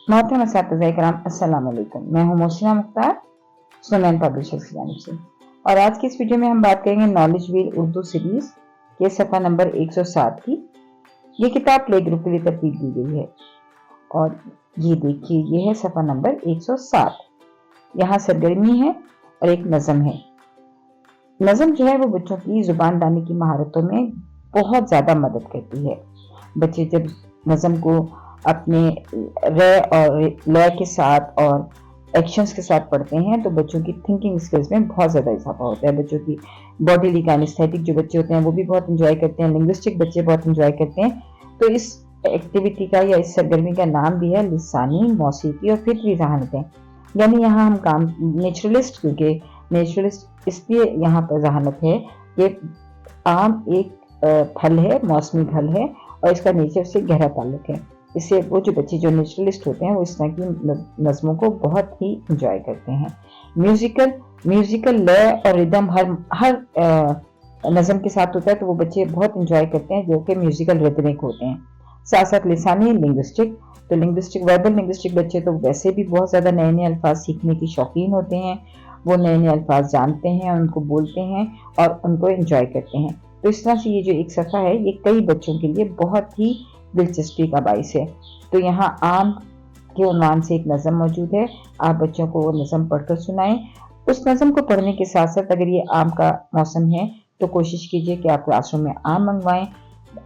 मोहतरम असातिज़ा इकराम, अस्सलाम वालेकुम। मैं हूँ मोहसिना मुख्तार, सुनैन पब्लिशर्स की जानिब से। और आज की इस वीडियो में हम बात करेंगे नॉलेज व्हील उर्दू सीरीज के सफ़ा नंबर 107 की। ये किताब प्ले ग्रुप के लिए तरतीब दी गई है और ये देखिए, ये है सफ़ा नंबर 107। यहाँ सरगर्मी है और एक नज़म है। नज़म जो है वो बच्चों की जुबान दानी की महारतों में बहुत ज़्यादा मदद करती है। बच्चे जब नज़म को अपने रे और लय के साथ और एक्शंस के साथ पढ़ते हैं तो बच्चों की थिंकिंग स्किल्स में बहुत ज़्यादा इजाफा होता है। बच्चों की बॉडीली काइनेस्थेटिक जो बच्चे होते हैं वो भी बहुत इंजॉय करते हैं, लिंग्विस्टिक बच्चे बहुत इंजॉय करते हैं। तो इस एक्टिविटी का या इस सरगर्मी का नाम भी है लिसानी, मौसीकी और फितरी जहानतें। यानी यहाँ हम काम नेचुरलिस्ट, क्योंकि नेचुरलिस्ट इसलिए यहाँ पर जहानत है कि आम एक फल है, मौसमी फल है और इसका नेचर से गहरा ताल्लुक है। इससे वो जो बच्चे जो नेचुरलिस्ट होते हैं वो इस तरह की नज़मों को बहुत ही इंजॉय करते हैं। म्यूजिकल लय और रिदम हर नज़म के साथ होता है तो वो बच्चे बहुत इंजॉय करते हैं जो कि म्यूजिकल रिदमिक होते हैं। साथ साथ लिसानी, लिंग्विस्टिक, तो लिंग्विस्टिक वर्बल लिंग्विस्टिक बच्चे तो वैसे भी बहुत ज़्यादा नए नए अल्फाज सीखने की शौकीन होते हैं। वो नए नए अल्फाज जानते हैं, उनको बोलते हैं और उनको एंजॉय करते हैं। तो इस तरह से ये जो एक सफ़ा है ये कई बच्चों के लिए बहुत ही दिलचस्पी का बाइस है। तो यहाँ आम के उन्वान से एक नज़म मौजूद है। आप बच्चों को वो नज़म पढ़कर सुनाएं। उस नज़म को पढ़ने के साथ साथ अगर ये आम का मौसम है तो कोशिश कीजिए कि आप क्लासरूम में आम मंगवाएं।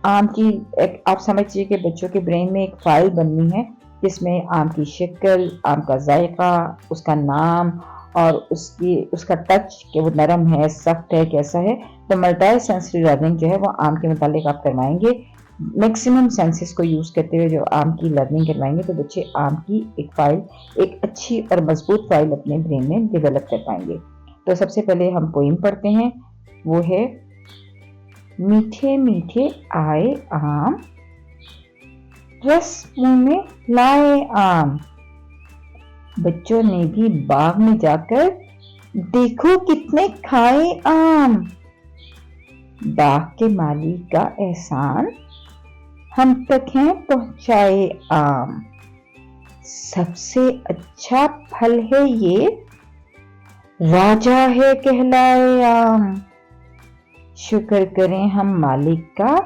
आम की आप समझिए कि बच्चों के ब्रेन में एक फाइल बननी है जिसमें आम की शक्ल, आम का जायका, उसका नाम और उसका टच, कि वो नरम है, सख्त है, कैसा है। तो मल्टी सेंसरी लर्निंग जो है वो आम के मुतालिक आप करवाएंगे। मैक्सिमम सेंसेस को यूज़ करते हुए जो आम की लर्निंग करवाएंगे तो बच्चे आम की एक फाइल, एक अच्छी और मजबूत फाइल अपने ब्रेन में डेवलप कर पाएंगे। तो सबसे पहले हम पोइम पढ़ते हैं। वो है मीठे मीठे आए आम, रस मुंह में लाए आम, बच्चों ने भी बाग में जाकर देखो कितने खाए आम, बाग के मालिक का एहसान हम तक हैं पहुंचाए आम, सबसे अच्छा फल है ये, राजा है कहलाए आम, शुक्र करें हम मालिक का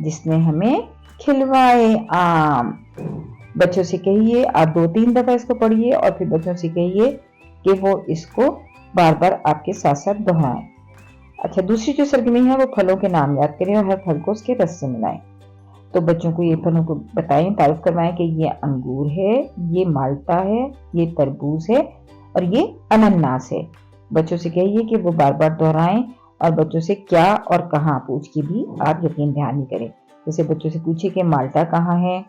जिसने हमें खिलवाए आम। बच्चों से कहिए, आप 2-3 दफा इसको पढ़िए और फिर बच्चों से कहिए कि वो इसको बार बार आपके साथ साथ दोहराएं। अच्छा, दूसरी जो सरगर्मी है वो फलों के नाम याद करें और हर फल को उसके रस से मिलाएं। तो बच्चों को ये फलों को बताएं, तारीफ करवाएं कि ये अंगूर है, ये माल्टा है, ये तरबूज है और ये अनानास है। बच्चों से कहिए कि वो बार बार दोहराएं और बच्चों से क्या और कहाँ पूछ के भी आप यकीन ध्यान नहीं करें। जैसे बच्चों से पूछिए कि माल्टा कहाँ है,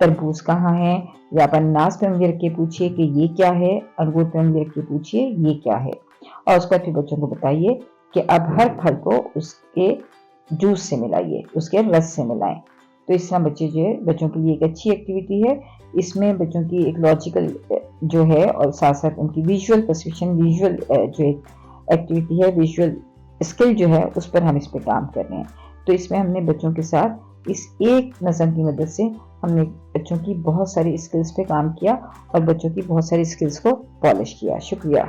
तरबूज कहाँ है, या आप अनानास पे उंगली रख के पूछिए कि ये क्या है, अंगूर पे उंगली रख के पूछिए ये क्या है। और उसके बाद फिर बच्चों को बताइए कि अब हर फल को उसके जूस से मिलाइए, उसके रस से मिलाएं। तो इस तरह बच्चे जो है, बच्चों के लिए एक अच्छी एक्टिविटी है। इसमें बच्चों की एक लॉजिकल जो है और साथ साथ उनकी विजुअल परसेप्शन, विजुअल जो एक एक्टिविटी है, विजुअल स्किल जो है उस पर हम इस पर काम कर रहे हैं। तो इसमें हमने बच्चों के साथ इस एक नज़म की मदद से हमने बच्चों की बहुत सारी स्किल्स पे काम किया और बच्चों की बहुत सारी स्किल्स को पॉलिश किया। शुक्रिया।